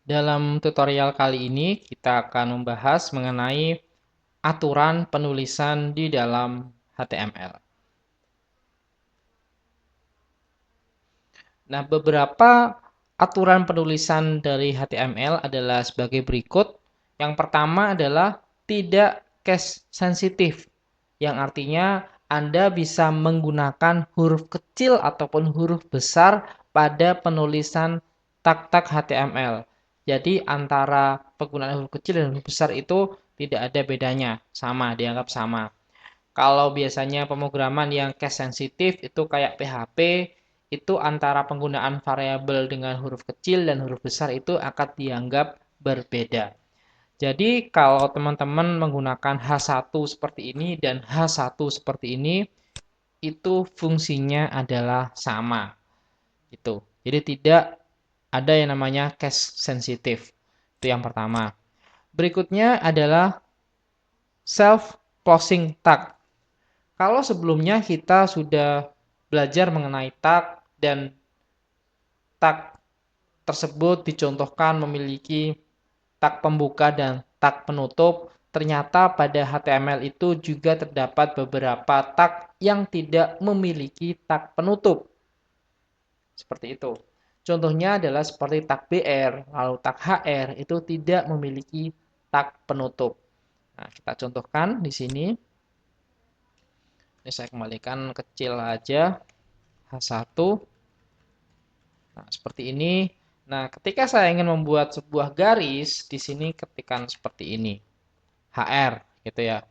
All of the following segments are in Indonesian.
Dalam tutorial kali ini kita akan membahas mengenai aturan penulisan di dalam HTML. Nah, beberapa aturan penulisan dari HTML adalah sebagai berikut. Yang pertama adalah tidak case sensitif, yang artinya Anda bisa menggunakan huruf kecil ataupun huruf besar pada penulisan tag-tag HTML. Jadi antara penggunaan huruf kecil dan huruf besar itu tidak ada bedanya, sama, dianggap sama. Kalau biasanya pemrograman yang case sensitif itu kayak PHP, itu antara penggunaan variabel dengan huruf kecil dan huruf besar itu akan dianggap berbeda. Jadi kalau teman-teman menggunakan H1 seperti ini dan H1 seperti ini, itu fungsinya adalah sama. Gitu. Jadi tidak ada yang namanya case sensitif. Itu yang pertama. Berikutnya adalah self closing tag. Kalau sebelumnya kita sudah belajar mengenai tag dan tag tersebut dicontohkan memiliki tag pembuka dan tag penutup, ternyata pada HTML itu juga terdapat beberapa tag yang tidak memiliki tag penutup. Seperti itu. Contohnya adalah seperti tag BR, lalu tag HR itu tidak memiliki tag penutup. Nah, kita contohkan di sini. Ini saya kembalikan kecil aja. H1. Nah, seperti ini. Nah, ketika saya ingin membuat sebuah garis, di sini ketikkan seperti ini. HR, gitu ya.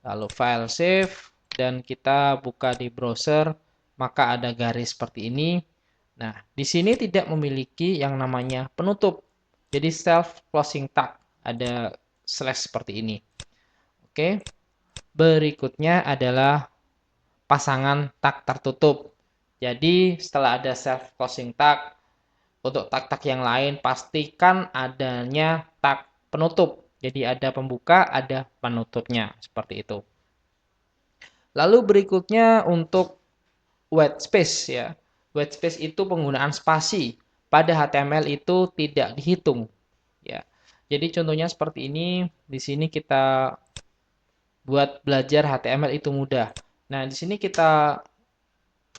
Lalu file save, dan kita buka di browser, maka ada garis seperti ini. Nah, di sini tidak memiliki yang namanya penutup. Jadi self closing tag, ada slash seperti ini. Oke. Berikutnya adalah pasangan tag tertutup. Jadi setelah ada self closing tag, untuk tag-tag yang lain pastikan adanya tag penutup. Jadi ada pembuka, ada penutupnya, seperti itu. Lalu berikutnya untuk white space ya. White space itu penggunaan spasi. Pada HTML itu tidak dihitung ya. Jadi contohnya seperti ini, di sini kita buat belajar HTML itu mudah. Nah, di sini kita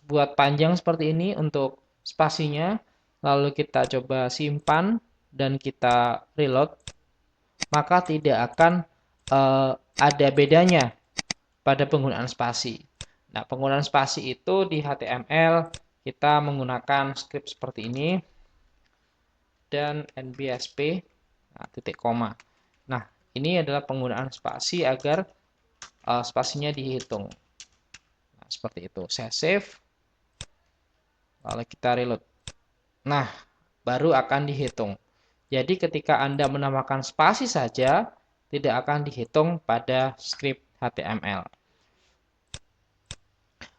buat panjang seperti ini untuk spasinya, lalu kita coba simpan dan kita reload, maka tidak akan ada bedanya pada penggunaan spasi. Nah, penggunaan spasi itu di HTML kita menggunakan script seperti ini dan NBSP, nah, titik koma. Nah, ini adalah penggunaan spasi agar spasinya dihitung. Nah, seperti itu. Saya save, lalu kita reload. Nah, baru akan dihitung. Jadi ketika Anda menambahkan spasi saja, tidak akan dihitung pada script HTML.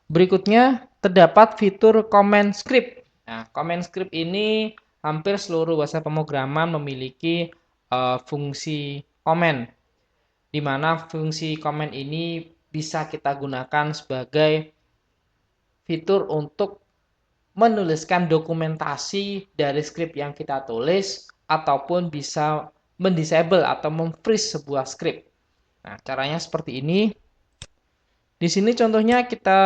Berikutnya, terdapat fitur comment script. Nah, comment script ini hampir seluruh bahasa pemrograman memiliki fungsi comment, di mana fungsi comment ini bisa kita gunakan sebagai fitur untuk menuliskan dokumentasi dari script yang kita tulis, ataupun bisa mendisable atau memfreeze sebuah script. Nah, caranya seperti ini. Di sini contohnya kita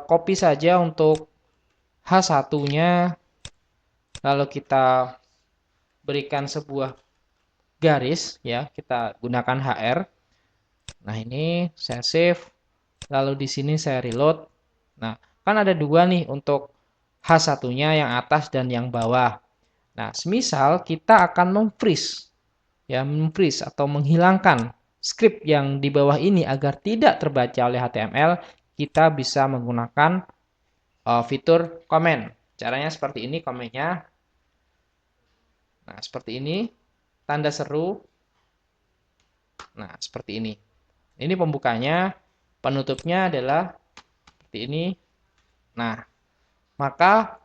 copy saja untuk H1-nya, lalu kita berikan sebuah garis ya, kita gunakan HR. Nah, ini saya save, lalu di sini saya reload. Nah, kan ada dua nih untuk H1-nya yang atas dan yang bawah. Nah, semisal kita akan memfreeze ya, memfreeze atau menghilangkan script yang di bawah ini agar tidak terbaca oleh HTML, kita bisa menggunakan fitur comment. Caranya seperti ini komennya. Nah, seperti ini tanda seru. Nah, seperti ini. Ini pembukanya, penutupnya adalah seperti ini. Nah, maka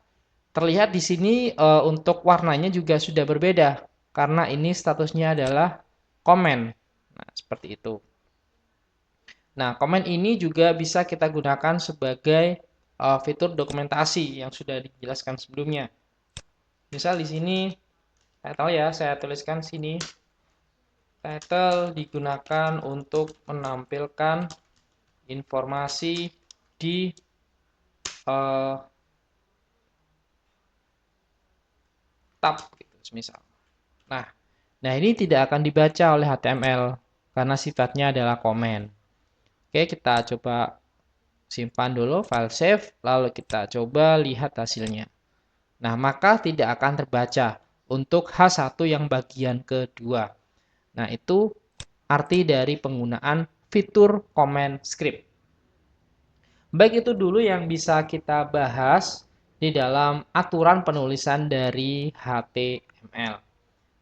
terlihat di sini untuk warnanya juga sudah berbeda karena ini statusnya adalah comment. Nah, seperti itu. Nah, comment ini juga bisa kita gunakan sebagai fitur dokumentasi yang sudah dijelaskan sebelumnya. Misal di sini Title ya, saya tuliskan sini. Title digunakan untuk menampilkan informasi di tab gitu, misal. Nah, ini tidak akan dibaca oleh HTML karena sifatnya adalah komen. Oke, kita coba simpan dulu file save, lalu kita coba lihat hasilnya. Nah, maka tidak akan terbaca untuk H1 yang bagian kedua. Nah, itu arti dari penggunaan fitur comment script. Baik, itu dulu yang bisa kita bahas di dalam aturan penulisan dari HTML.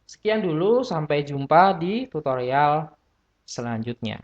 Sekian dulu, sampai jumpa di tutorial selanjutnya.